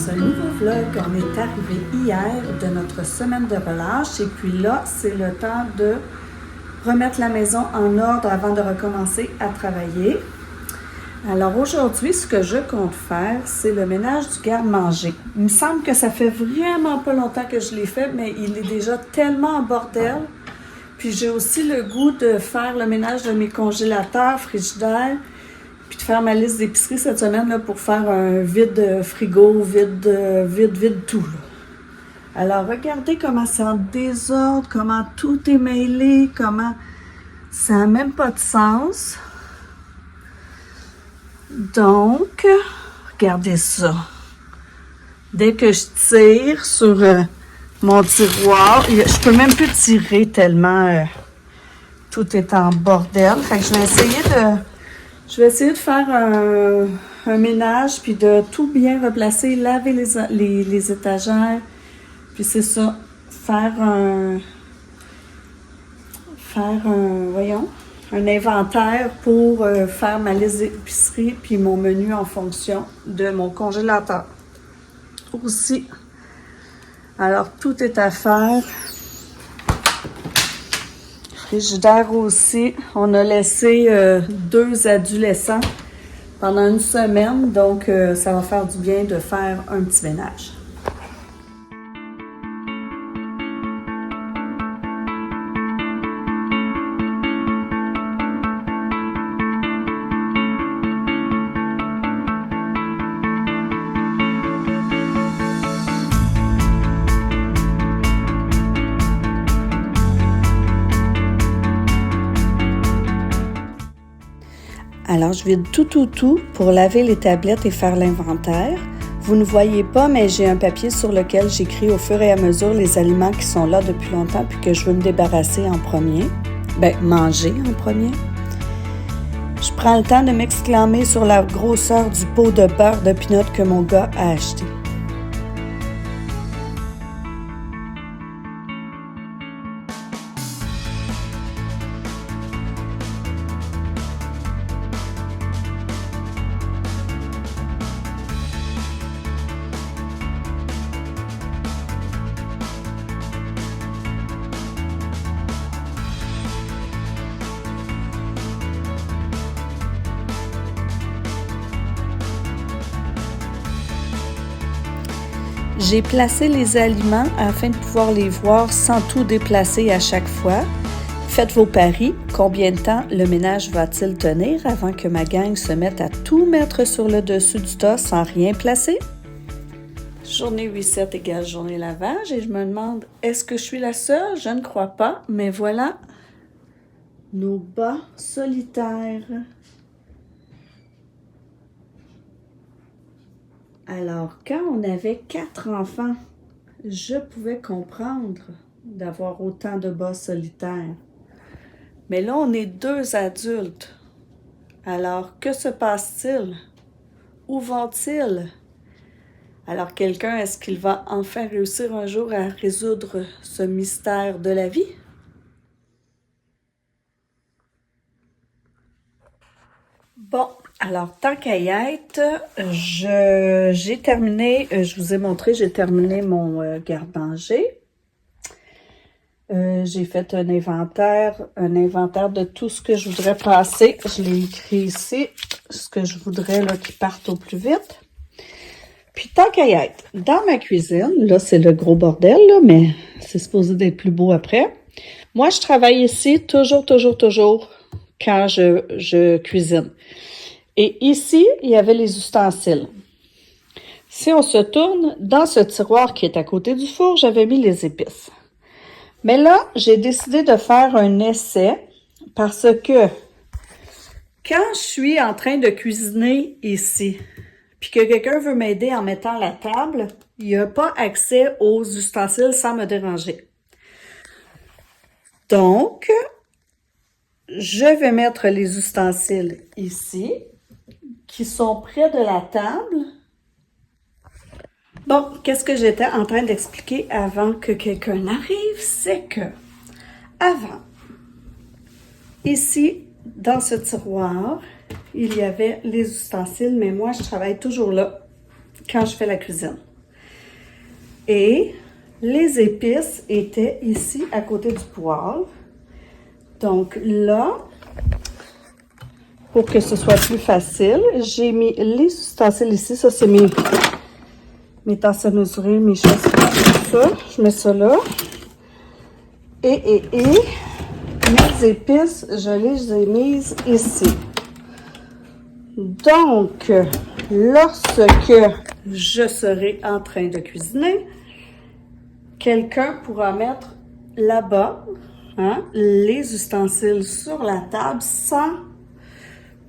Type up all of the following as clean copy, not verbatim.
un nouveau vlog. On est arrivé hier de notre semaine de relâche et puis là, c'est le temps de remettre la maison en ordre avant de recommencer à travailler. Alors aujourd'hui, ce que je compte faire, c'est le ménage du garde-manger. Il me semble que ça fait vraiment pas longtemps que je l'ai fait, mais il est déjà tellement en bordel. Puis j'ai aussi le goût de faire le ménage de mes congélateurs, frigidaires, puis de faire ma liste d'épicerie cette semaine là, pour faire un vide frigo, vide tout. Là. Alors regardez comment c'est en désordre, comment tout est mêlé, comment ça n'a même pas de sens. Donc, regardez ça. Dès que je tire sur mon tiroir, je peux même plus tirer tellement tout est en bordel. Fait que je vais essayer de faire un ménage puis de tout bien replacer, laver les étagères. Puis c'est ça, faire un inventaire pour faire ma liste d'épicerie puis mon menu en fonction de mon congélateur. Aussi, alors tout est à faire. Frigidaire aussi, on a laissé 2 adolescents pendant une semaine, donc ça va faire du bien de faire un petit ménage. Alors, je vide tout pour laver les tablettes et faire l'inventaire. Vous ne voyez pas, mais j'ai un papier sur lequel j'écris au fur et à mesure les aliments qui sont là depuis longtemps puis que je veux me débarrasser en premier. Manger en premier. Je prends le temps de m'exclamer sur la grosseur du pot de beurre de pinot que mon gars a acheté. J'ai placé les aliments afin de pouvoir les voir sans tout déplacer à chaque fois. Faites vos paris. Combien de temps le ménage va-t-il tenir avant que ma gang se mette à tout mettre sur le dessus du tas sans rien placer? Journée 8-7 égale journée lavage et je me demande, est-ce que je suis la seule? Je ne crois pas, mais voilà nos bas solitaires. Alors, quand on avait 4 enfants, je pouvais comprendre d'avoir autant de bas solitaires. Mais là, on est 2 adultes. Alors, que se passe-t-il? Où vont-ils? Alors, quelqu'un, est-ce qu'il va enfin réussir un jour à résoudre ce mystère de la vie? Bon, alors, tant qu'à y être, j'ai terminé, je vous ai montré, j'ai terminé mon garde-manger. J'ai fait un inventaire de tout ce que je voudrais passer. Je l'ai écrit ici, ce que je voudrais là qui parte au plus vite. Puis, tant qu'à y être, dans ma cuisine, là, c'est le gros bordel, là, mais c'est supposé d'être plus beau après. Moi, je travaille ici toujours quand je cuisine. Et ici, il y avait les ustensiles. Si on se tourne, dans ce tiroir qui est à côté du four, j'avais mis les épices. Mais là, j'ai décidé de faire un essai parce que quand je suis en train de cuisiner ici, puis que quelqu'un veut m'aider en mettant la table, il n'y a pas accès aux ustensiles sans me déranger. Donc, je vais mettre les ustensiles ici, qui sont près de la table. Bon, qu'est-ce que j'étais en train d'expliquer avant que quelqu'un arrive? C'est que, avant, ici, dans ce tiroir, il y avait les ustensiles, mais moi, je travaille toujours là quand je fais la cuisine. Et les épices étaient ici à côté du poêle. Donc là, pour que ce soit plus facile, j'ai mis les ustensiles ici. Ça, c'est mes tasses à mesurer, mes choses, tout ça. Je mets ça là. Et mes épices, je les ai mises ici. Donc, lorsque je serai en train de cuisiner, quelqu'un pourra mettre là-bas les ustensiles sur la table sans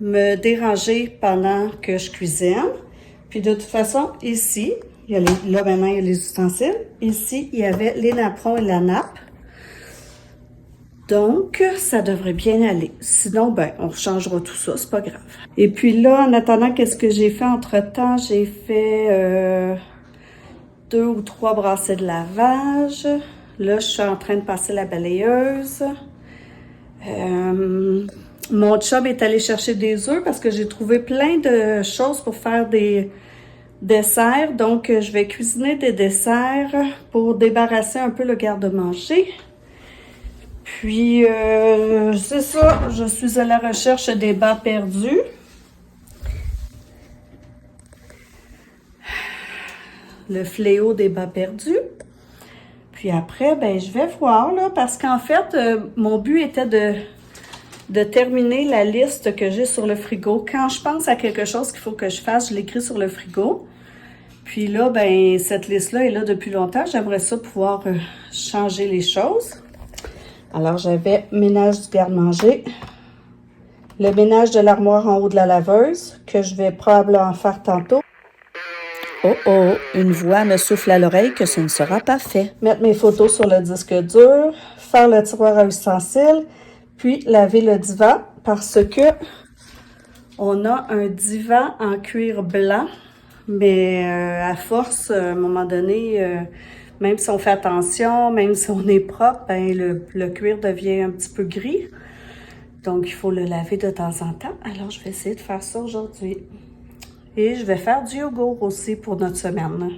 me déranger pendant que je cuisine. Puis de toute façon, ici, là maintenant il y a les ustensiles. Ici, il y avait les napperons et la nappe. Donc, ça devrait bien aller. Sinon, ben, on changera tout ça, c'est pas grave. Et puis là, en attendant, qu'est-ce que j'ai fait entre-temps? J'ai fait 2 ou 3 brassées de lavage. Là, je suis en train de passer la balayeuse. Mon chum est allé chercher des œufs parce que j'ai trouvé plein de choses pour faire des desserts. Donc, je vais cuisiner des desserts pour débarrasser un peu le garde-manger. Puis, c'est ça, je suis à la recherche des bas perdus. Le fléau des bas perdus. Puis après, ben je vais voir, là, parce qu'en fait, mon but était de terminer la liste que j'ai sur le frigo. Quand je pense à quelque chose qu'il faut que je fasse, je l'écris sur le frigo. Puis là, ben cette liste-là est là depuis longtemps. J'aimerais ça pouvoir changer les choses. Alors, j'avais ménage du garde-manger, le ménage de l'armoire en haut de la laveuse, que je vais probablement faire tantôt. Oh oh, une voix me souffle à l'oreille que ce ne sera pas fait. Mettre mes photos sur le disque dur, faire le tiroir à ustensiles, puis laver le divan parce que on a un divan en cuir blanc, mais à force, à un moment donné, même si on fait attention, même si on est propre, ben le cuir devient un petit peu gris. Donc, il faut le laver de temps en temps. Alors, je vais essayer de faire ça aujourd'hui. Et je vais faire du yogourt aussi pour notre semaine.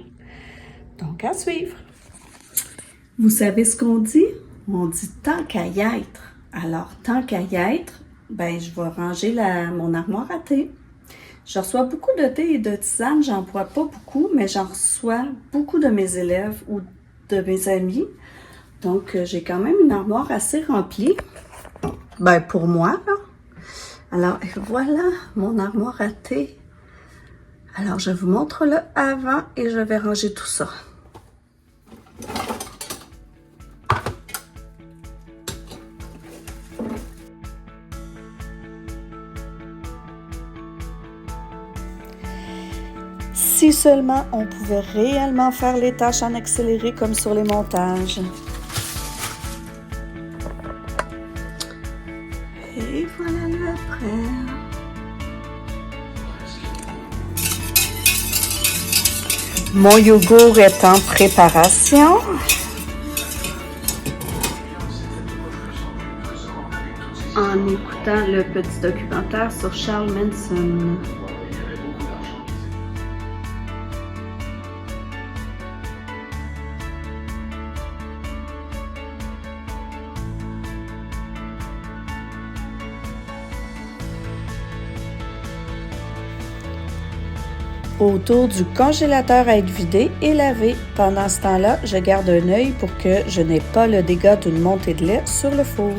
Donc, à suivre. Vous savez ce qu'on dit? On dit tant qu'à y être. Alors, tant qu'à y être, ben, je vais ranger mon armoire à thé. Je reçois beaucoup de thé et de tisane. J'en bois pas beaucoup, mais j'en reçois beaucoup de mes élèves ou de mes amis. Donc, j'ai quand même une armoire assez remplie. Ben, pour moi, là. Alors, voilà mon armoire à thé. Alors, je vous montre le avant et je vais ranger tout ça. Si seulement on pouvait réellement faire les tâches en accéléré comme sur les montages. Et voilà le après. Mon yogourt est en préparation. En écoutant le petit documentaire sur Charles Manson. Autour du congélateur à être vidé et lavé. Pendant ce temps-là, je garde un œil pour que je n'ai pas le dégât d'une montée de lait sur le four.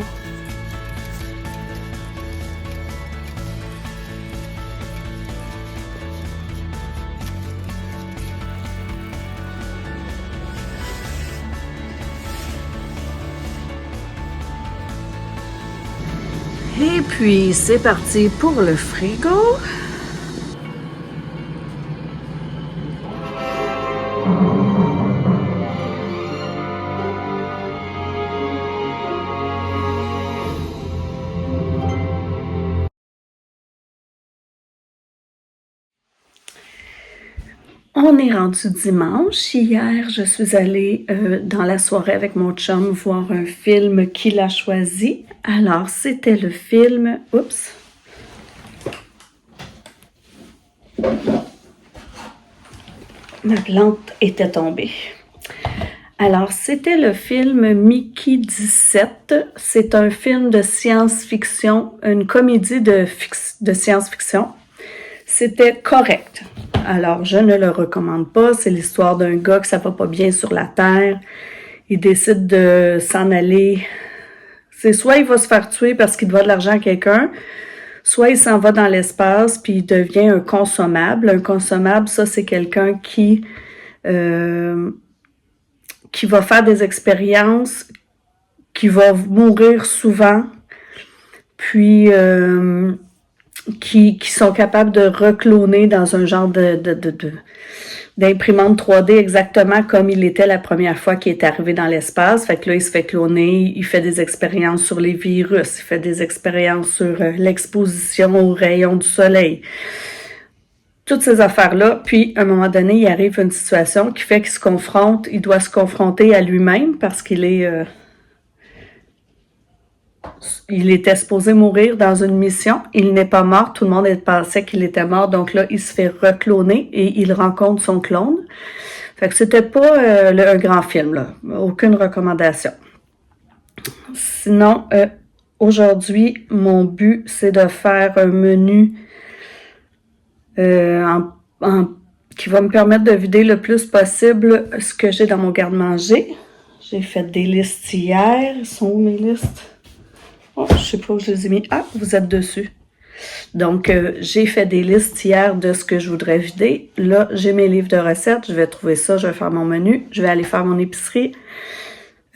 Et puis, c'est parti pour le frigo. On est rendu dimanche. Hier, je suis allée dans la soirée avec mon chum voir un film qu'il a choisi. Alors, c'était le film... Oups! Ma plante était tombée. Alors, c'était le film Mickey 17. C'est un film de science-fiction, une comédie de science-fiction. C'était correct. Alors, je ne le recommande pas. C'est l'histoire d'un gars que ça va pas bien sur la Terre. Il décide de s'en aller. C'est soit il va se faire tuer parce qu'il doit de l'argent à quelqu'un, soit il s'en va dans l'espace puis il devient un consommable. Un consommable, ça, c'est quelqu'un qui va faire des expériences, qui va mourir souvent, puis qui sont capables de recloner dans un genre d'imprimante 3D exactement comme il était la première fois qu'il est arrivé dans l'espace. Fait que là, il se fait cloner, il fait des expériences sur les virus, il fait des expériences sur l'exposition aux rayons du soleil. Toutes ces affaires-là, puis à un moment donné, il arrive une situation qui fait il doit se confronter à lui-même parce qu'il était supposé mourir dans une mission. Il n'est pas mort. Tout le monde pensait qu'il était mort. Donc là, il se fait recloner et il rencontre son clone. Fait que c'était pas un grand film, là. Aucune recommandation. Sinon, aujourd'hui, mon but, c'est de faire un menu qui va me permettre de vider le plus possible ce que j'ai dans mon garde-manger. J'ai fait des listes hier. Sont où mes listes? Oh, je sais pas où je les ai mis. Ah, vous êtes dessus. Donc, j'ai fait des listes hier de ce que je voudrais vider. Là, j'ai mes livres de recettes. Je vais trouver ça. Je vais faire mon menu. Je vais aller faire mon épicerie.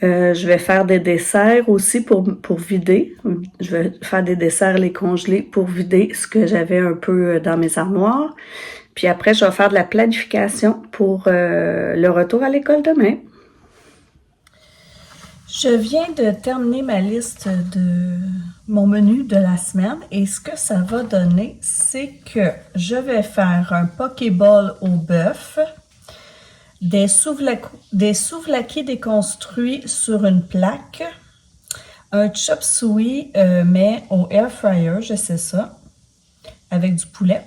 Je vais faire des desserts aussi pour vider. Je vais faire des desserts, les congeler pour vider ce que j'avais un peu dans mes armoires. Puis après, je vais faire de la planification pour le retour à l'école demain. Je viens de terminer ma liste de mon menu de la semaine et ce que ça va donner, c'est que je vais faire un pokéball au bœuf, des souvlaki déconstruits sur une plaque, un chop suey mais au air fryer, je sais ça, avec du poulet,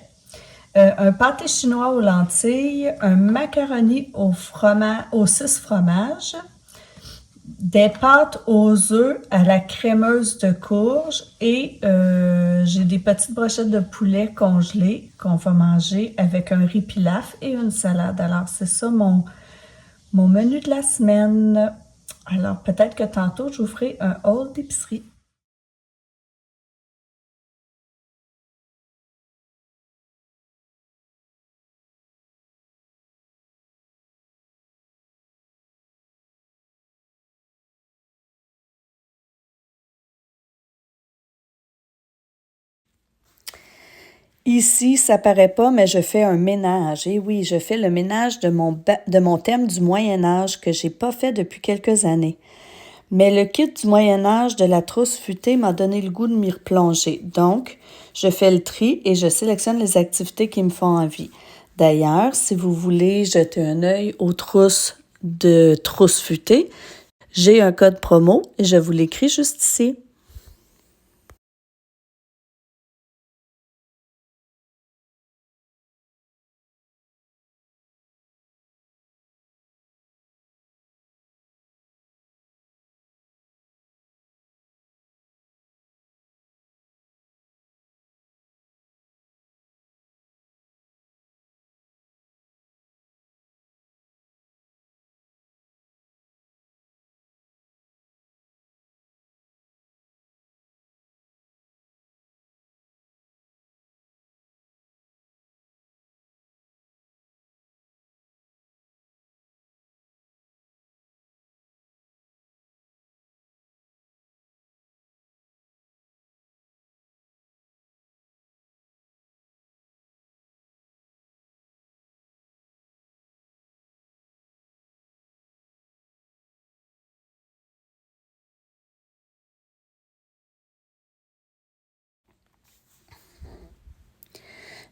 un pâté chinois aux lentilles, un macaroni au 6 fromages, des pâtes aux œufs à la crémeuse de courge et j'ai des petites brochettes de poulet congelées qu'on va manger avec un riz pilaf et une salade. Alors, c'est ça mon menu de la semaine. Alors, peut-être que tantôt, je vous ferai un haul d'épicerie. Ici, ça paraît pas, mais je fais un ménage. Et oui, je fais le ménage de mon thème du Moyen-Âge que j'ai pas fait depuis quelques années. Mais le kit du Moyen-Âge de la trousse futée m'a donné le goût de m'y replonger. Donc, je fais le tri et je sélectionne les activités qui me font envie. D'ailleurs, si vous voulez jeter un œil aux trousses de trousse futée, j'ai un code promo et je vous l'écris juste ici.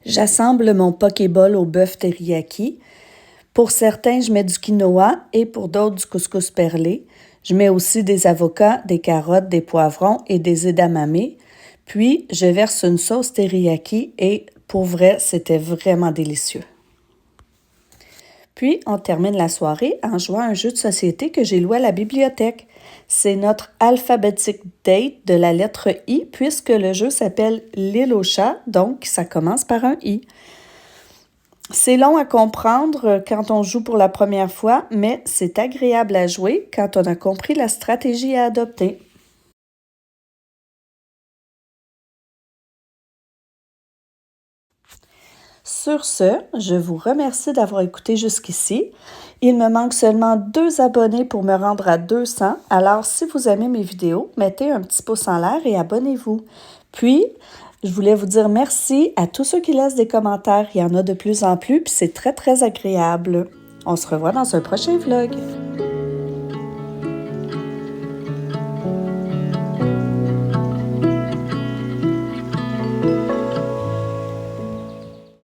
J'assemble mon pokéball au bœuf teriyaki. Pour certains, je mets du quinoa et pour d'autres, du couscous perlé. Je mets aussi des avocats, des carottes, des poivrons et des edamame. Puis, je verse une sauce teriyaki et pour vrai, c'était vraiment délicieux. Puis, on termine la soirée en jouant à un jeu de société que j'ai loué à la bibliothèque. C'est notre Alphabetic Date de la lettre I, puisque le jeu s'appelle L'île au chat, donc ça commence par un I. C'est long à comprendre quand on joue pour la première fois, mais c'est agréable à jouer quand on a compris la stratégie à adopter. Sur ce, je vous remercie d'avoir écouté jusqu'ici. Il me manque seulement 2 abonnés pour me rendre à 200, alors si vous aimez mes vidéos, mettez un petit pouce en l'air et abonnez-vous. Puis, je voulais vous dire merci à tous ceux qui laissent des commentaires. Il y en a de plus en plus, puis c'est très, très agréable. On se revoit dans un prochain vlog.